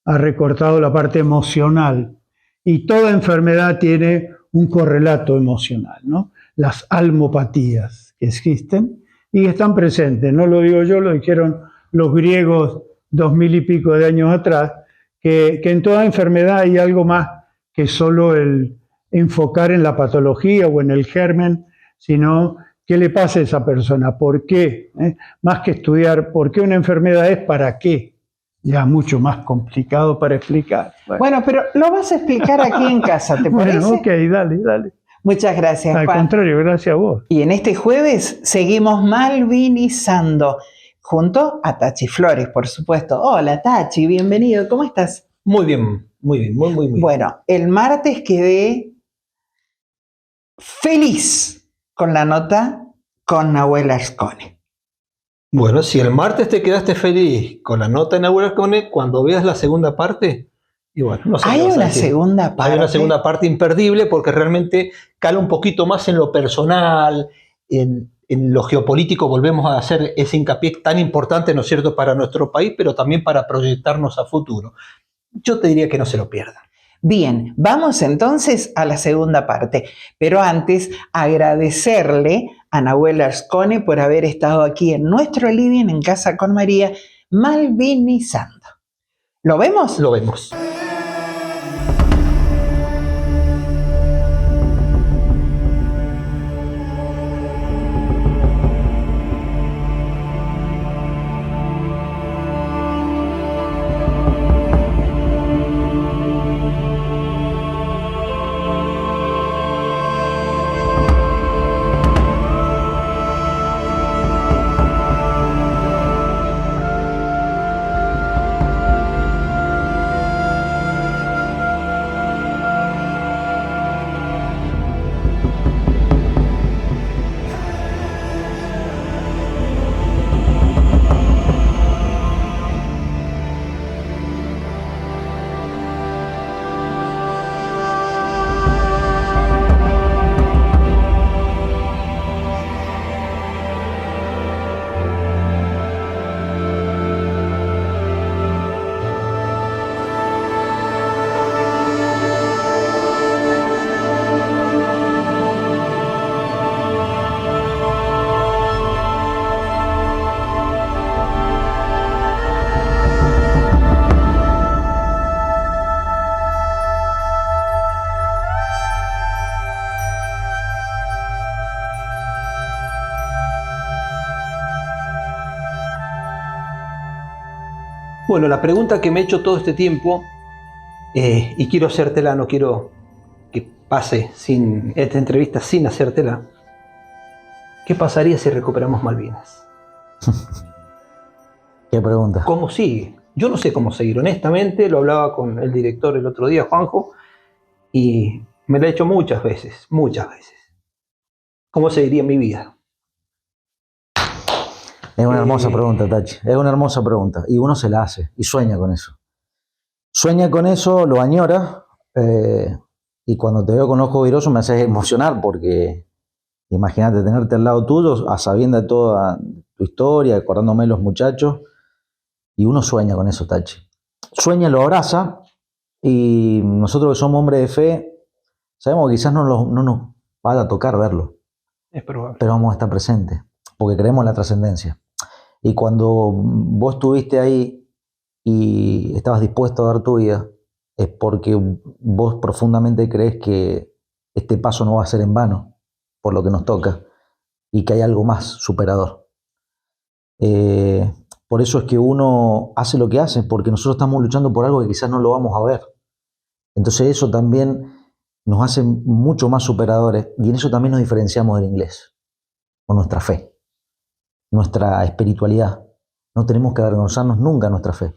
ha recortado la parte emocional, y toda enfermedad tiene un correlato emocional, ¿no? Las almopatías que existen y que están presentes, no lo digo yo, lo dijeron los griegos 2000 y pico de años atrás, que en toda enfermedad hay algo más que solo el enfocar en la patología o en el germen, sino qué le pasa a esa persona, por qué, más que estudiar por qué una enfermedad es, para qué, ya mucho más complicado para explicar. Bueno, pero lo vas a explicar aquí en casa, ¿te parece? Bueno, ok, dale. Muchas gracias, Al Juan. contrario, gracias a vos. Y en este jueves seguimos malvinizando, junto a Tachi Flores, por supuesto. Hola, Tachi, bienvenido, ¿cómo estás? Muy bien, muy bien. Bueno, el martes quedé feliz con la nota con Nahuel Ascone. Bueno, si el martes te quedaste feliz con la nota de Nahuel Ascone, cuando veas la segunda parte, y bueno, no sé. Hay qué vas a una decir. segunda parte. Hay una segunda parte imperdible porque realmente cala un poquito más en lo personal, en lo geopolítico. Volvemos a hacer ese hincapié tan importante, ¿no es cierto?, para nuestro país, pero también para proyectarnos a futuro. Yo te diría que no se lo pierdan. Bien, vamos entonces a la segunda parte, pero antes agradecerle a Nahuel Ascone por haber estado aquí en nuestro living en Casa con María, malvinizando. ¿Lo vemos? Lo vemos. Bueno, la pregunta que me he hecho todo este tiempo, y quiero hacértela, no quiero que pase sin esta entrevista sin hacértela. ¿Qué pasaría si recuperamos Malvinas? ¿Qué pregunta? ¿Cómo sigue? Yo no sé cómo seguir, honestamente. Lo hablaba con el director el otro día, Juanjo, y me lo he hecho muchas veces. ¿Cómo seguiría mi vida? Es una hermosa pregunta, Tachi. Es una hermosa pregunta. Y uno se la hace y sueña con eso. Sueña con eso, lo añora. Y cuando te veo con ojos virosos me haces emocionar porque imagínate tenerte al lado tuyo, a sabienda de toda tu historia, acordándome de los muchachos. Y uno sueña con eso, Tachi. sueña, lo abraza, y nosotros que somos hombres de fe, sabemos que quizás no nos va a tocar verlo, Es probable. pero vamos a estar presentes, porque creemos en la trascendencia. Y cuando vos estuviste ahí y estabas dispuesto a dar tu vida, es porque vos profundamente crees que este paso no va a ser en vano, por lo que nos toca, y que hay algo más superador. Por eso es que uno hace lo que hace, porque nosotros estamos luchando por algo que quizás no lo vamos a ver. Entonces eso también nos hace mucho más superadores, y en eso también nos diferenciamos del inglés, con nuestra fe, nuestra espiritualidad. No tenemos que avergonzarnos nunca de nuestra fe.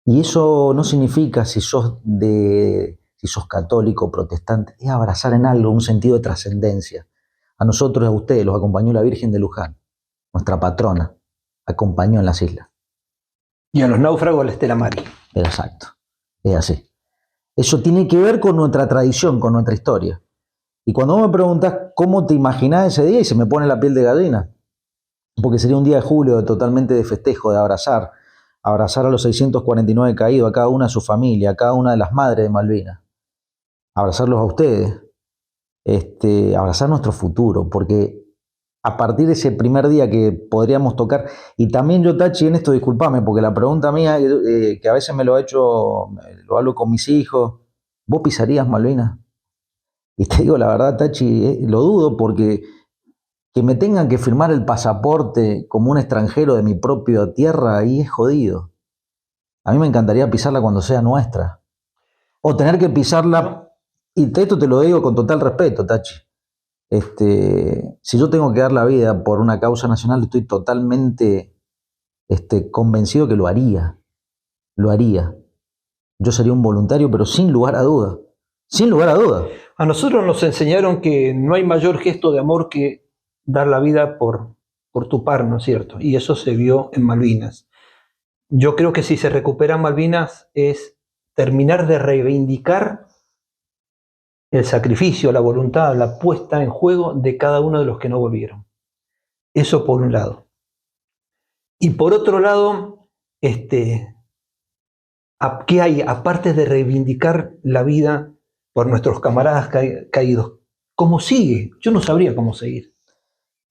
Y eso no significa si sos católico, protestante, es abrazar en algo un sentido de trascendencia. A nosotros y a ustedes los acompañó la Virgen de Luján, nuestra patrona, acompañó en las islas. Y a los náufragos la Estela Maris. Exacto, es así. Eso tiene que ver con nuestra tradición, con nuestra historia. Y cuando vos me preguntás cómo te imaginás ese día, y se me pone la piel de gallina, porque sería un día de julio totalmente de festejo, de abrazar a los 649 caídos, a cada una de su familia, a cada una de las madres de Malvinas, abrazarlos a ustedes, abrazar nuestro futuro, porque a partir de ese primer día que podríamos tocar, y también yo, Tachi, en esto discúlpame, porque la pregunta mía, que a veces me lo he hecho, lo hablo con mis hijos, ¿vos pisarías Malvinas? Y te digo la verdad, Tachi, lo dudo, porque que me tengan que firmar el pasaporte como un extranjero de mi propia tierra, ahí es jodido. A mí me encantaría pisarla cuando sea nuestra. O tener que pisarla, y esto te lo digo con total respeto, Tachi. Si yo tengo que dar la vida por una causa nacional, estoy totalmente convencido que lo haría. Lo haría. Yo sería un voluntario, pero sin lugar a duda. Sin lugar a duda. A nosotros nos enseñaron que no hay mayor gesto de amor que dar la vida por tu par, ¿no es cierto? Y eso se vio en Malvinas. Yo creo que si se recuperan Malvinas es terminar de reivindicar el sacrificio, la voluntad, la puesta en juego de cada uno de los que no volvieron. Eso por un lado. Y por otro lado, ¿qué hay? Aparte de reivindicar la vida por nuestros camaradas caídos, ¿cómo sigue? Yo no sabría cómo seguir.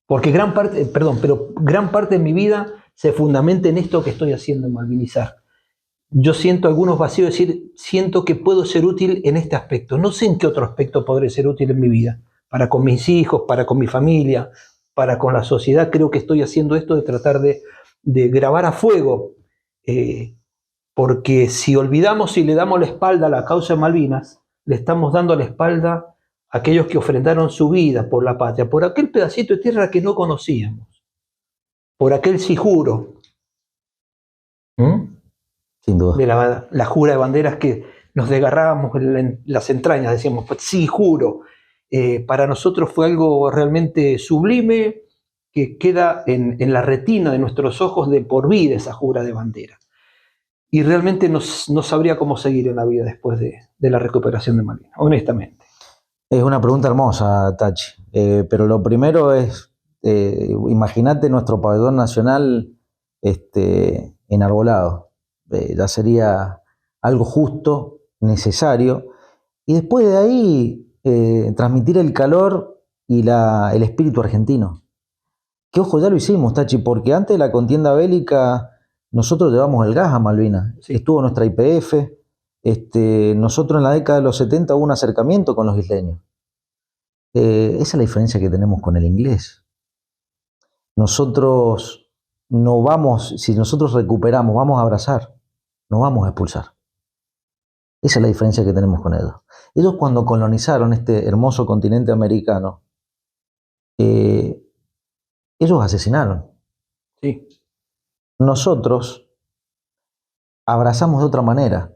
Porque gran parte de mi vida se fundamenta en esto que estoy haciendo en Malvinizar. Yo siento algunos vacíos, es decir, siento que puedo ser útil en este aspecto. No sé en qué otro aspecto podré ser útil en mi vida. Para con mis hijos, para con mi familia, para con la sociedad. Creo que estoy haciendo esto de tratar de grabar a fuego. Porque si olvidamos y le damos la espalda a la causa de Malvinas, le estamos dando la espalda a aquellos que ofrendaron su vida por la patria, por aquel pedacito de tierra que no conocíamos, por aquel sijuro. Sin duda. De la jura de banderas que nos desgarrábamos en las entrañas, decíamos, pues sí, juro. Para nosotros fue algo realmente sublime que queda en la retina de nuestros ojos de por vida esa jura de banderas. Y realmente no sabría cómo seguir en la vida después de la recuperación de Malvinas, honestamente. Es una pregunta hermosa, Tachi. Pero lo primero es, imagínate nuestro pabellón nacional enarbolado. Ya sería algo justo, necesario. Y después de ahí, transmitir el calor y el espíritu argentino. Que ojo, ya lo hicimos, Tachi, porque antes de la contienda bélica nosotros llevamos el gas a Malvinas. Sí. Estuvo nuestra YPF. Nosotros en la década de los 70 hubo un acercamiento con los isleños. Esa es la diferencia que tenemos con el inglés. Nosotros no vamos, si nosotros recuperamos, vamos a abrazar, no vamos a expulsar. Esa es la diferencia que tenemos con ellos. Ellos cuando colonizaron este hermoso continente americano, ellos asesinaron. Sí. Nosotros abrazamos de otra manera.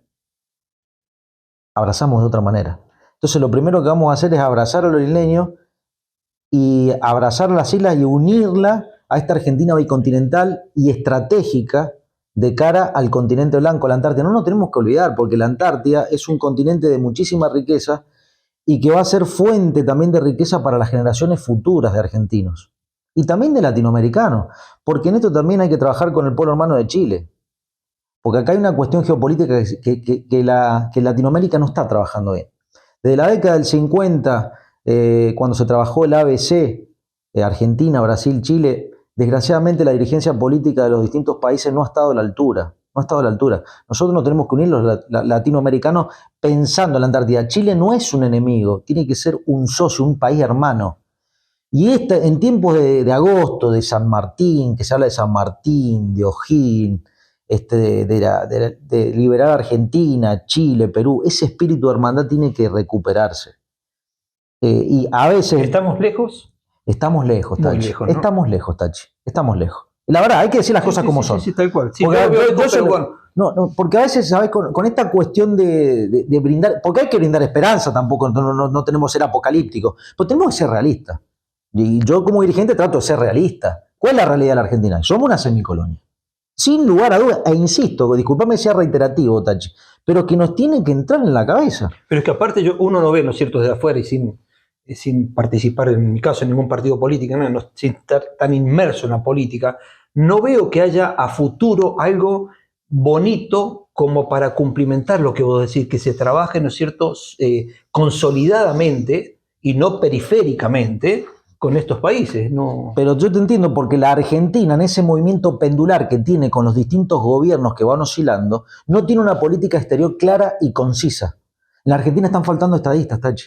Abrazamos de otra manera. Entonces lo primero que vamos a hacer es abrazar a los isleños y abrazar las islas y unirla a esta Argentina bicontinental y estratégica de cara al continente blanco, la Antártida. No nos tenemos que olvidar, porque la Antártida es un continente de muchísima riqueza y que va a ser fuente también de riqueza para las generaciones futuras de argentinos. Y también de latinoamericanos, porque en esto también hay que trabajar con el pueblo hermano de Chile. Porque acá hay una cuestión geopolítica que Latinoamérica no está trabajando bien. Desde la década del 50, cuando se trabajó el ABC, Argentina, Brasil, Chile, desgraciadamente la dirigencia política de los distintos países no ha estado a la altura. No ha estado a la altura. Nosotros nos tenemos que unir los latinoamericanos pensando en la Antártida. Chile no es un enemigo, tiene que ser un socio, un país hermano. Y en tiempos de agosto, de San Martín, que se habla de San Martín, de O'Higgins, de liberar a Argentina, Chile, Perú, ese espíritu de hermandad tiene que recuperarse. Y a veces... ¿Estamos lejos? Estamos lejos, Tachi. Muy lejos, ¿no? Estamos lejos, Tachi. Estamos lejos. La verdad, hay que decir las cosas como son. Sí, tal cual. Sí, Porque, bueno. no, porque a veces, ¿sabes? Con esta cuestión de brindar, porque hay que brindar esperanza, tampoco no tenemos que ser apocalípticos, pero tenemos que ser realistas. Y yo como dirigente trato de ser realista. ¿Cuál es la realidad de la Argentina? Somos una semicolonia. Sin lugar a dudas, e insisto, disculpame si sea reiterativo, Tachi, pero que nos tiene que entrar en la cabeza. Pero es que aparte uno no ve, ¿no es cierto?, desde afuera y sin participar, en mi caso, en ningún partido político, sin estar tan inmerso en la política, no veo que haya a futuro algo bonito como para cumplimentar lo que vos decís, que se trabaje, ¿no es cierto?, consolidadamente y no periféricamente con estos países. No. Pero yo te entiendo, porque la Argentina, en ese movimiento pendular que tiene con los distintos gobiernos que van oscilando, no tiene una política exterior clara y concisa. En la Argentina están faltando estadistas, Tachi.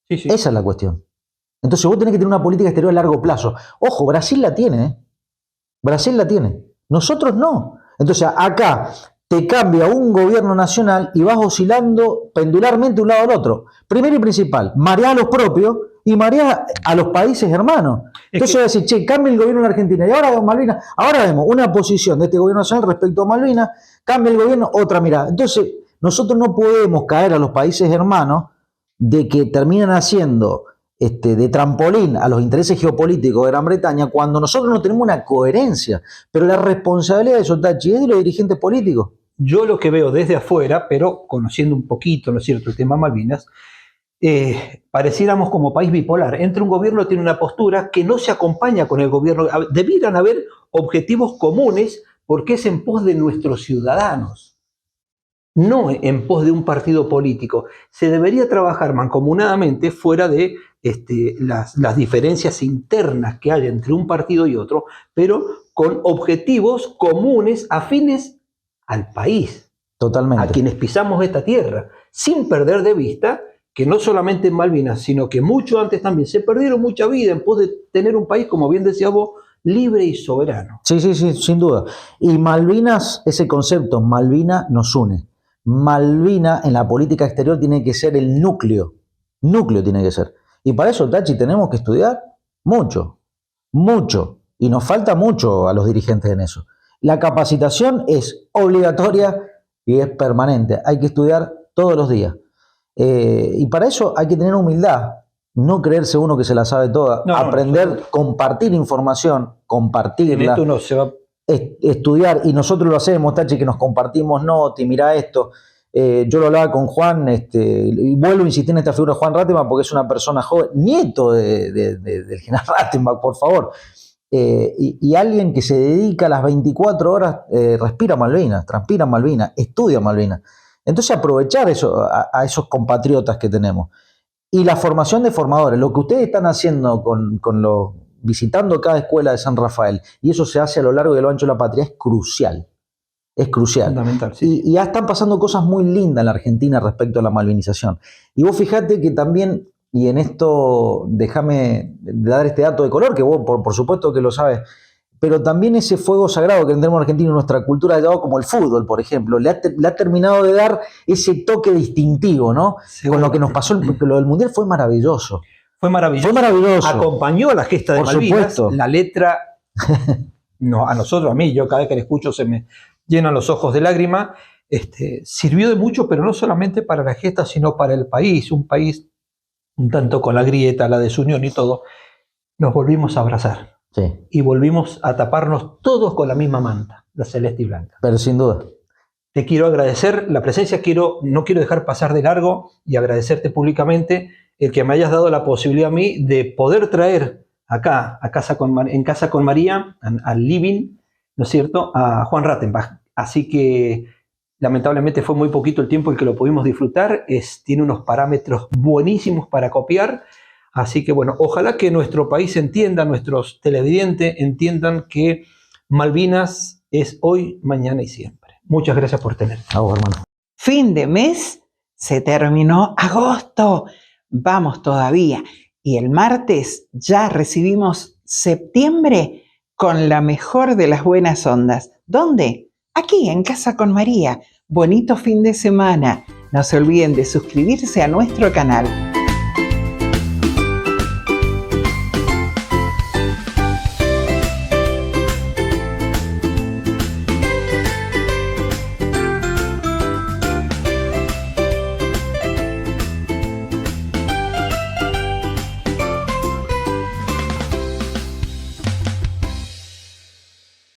Sí, sí. Esa es la cuestión. Entonces vos tenés que tener una política exterior a largo plazo. Ojo, Brasil la tiene, ¿eh? Brasil la tiene. Nosotros no. Entonces acá te cambia un gobierno nacional y vas oscilando pendularmente de un lado al otro. Primero y principal, mareás a los propios y mareás a los países hermanos. Entonces vas a decir, che, cambia el gobierno de la Argentina y ahora Malvinas, ahora vemos una posición de este gobierno nacional respecto a Malvinas, cambia el gobierno, otra mirada. Entonces nosotros no podemos caer a los países hermanos de que terminan haciendo de trampolín a los intereses geopolíticos de Gran Bretaña cuando nosotros no tenemos una coherencia. Pero la responsabilidad de eso, Tachi, es de los dirigentes políticos. Yo lo que veo desde afuera, pero conociendo un poquito, ¿no es cierto?, el tema Malvinas, pareciéramos como país bipolar. Entre un gobierno tiene una postura que no se acompaña con el gobierno. Debieran haber objetivos comunes porque es en pos de nuestros ciudadanos, no en pos de un partido político. Se debería trabajar mancomunadamente fuera de las diferencias internas que hay entre un partido y otro, pero con objetivos comunes afines al país, Totalmente. a quienes pisamos esta tierra, sin perder de vista que no solamente en Malvinas, sino que mucho antes también se perdieron mucha vida en pos de tener un país, como bien decía vos, libre y soberano. Sí, sin duda. Y Malvinas, ese concepto, Malvinas nos une. Malvinas en la política exterior tiene que ser el núcleo tiene que ser. Y para eso, Tachi, tenemos que estudiar mucho, y nos falta mucho a los dirigentes en eso. La capacitación es obligatoria y es permanente, hay que estudiar todos los días. Y para eso hay que tener humildad, no creerse uno que se la sabe toda, aprender, compartir información, compartirla. En esto no se va... Estudiar, y nosotros lo hacemos, Tachi, que nos compartimos notas y mira esto. Yo lo hablaba con Juan, y vuelvo a insistir en esta figura de Juan Rattenbach porque es una persona joven, nieto del general Rattenbach, por favor, y alguien que se dedica a las 24 horas, respira Malvinas, transpira Malvinas, estudia Malvinas. Entonces aprovechar eso, a esos compatriotas que tenemos. Y la formación de formadores, lo que ustedes están haciendo visitando cada escuela de San Rafael, y eso se hace a lo largo y a lo ancho de la patria, es crucial. Es crucial. Fundamental, sí. Y ya están pasando cosas muy lindas en la Argentina respecto a la malvinización. Y vos fijate que también, y en esto déjame dar este dato de color, que vos por supuesto que lo sabes, pero también ese fuego sagrado que tenemos en Argentina en nuestra cultura, como el fútbol, por ejemplo, le ha terminado de dar ese toque distintivo, ¿no? Seguro. Con lo que nos pasó, lo del Mundial fue maravilloso. Fue maravilloso. Acompañó a la gesta de por Malvinas. Supuesto. La letra, no, a mí, yo cada vez que la escucho se me llenan los ojos de lágrima. Sirvió de mucho, pero no solamente para la gesta, sino para el país. Un país un tanto con la grieta, la desunión y todo. Nos volvimos a abrazar. Sí. Y volvimos a taparnos todos con la misma manta, la celeste y blanca. Pero sin duda. Te quiero agradecer la presencia, no quiero dejar pasar de largo y agradecerte públicamente el que me hayas dado la posibilidad a mí de poder traer acá, en Casa con María, al living, ¿no es cierto?, a Juan Rattenbach. así que lamentablemente fue muy poquito el tiempo en que lo pudimos disfrutar. Tiene unos parámetros buenísimos para copiar. Así que bueno, ojalá que nuestro país entienda, nuestros televidentes entiendan que Malvinas es hoy, mañana y siempre. Muchas gracias por tenerme. A vos, hermano. Fin de mes, se terminó agosto. Vamos todavía. Y el martes ya recibimos septiembre con la mejor de las buenas ondas. ¿Dónde? Aquí en Casa con María. Bonito fin de semana. No se olviden de suscribirse a nuestro canal.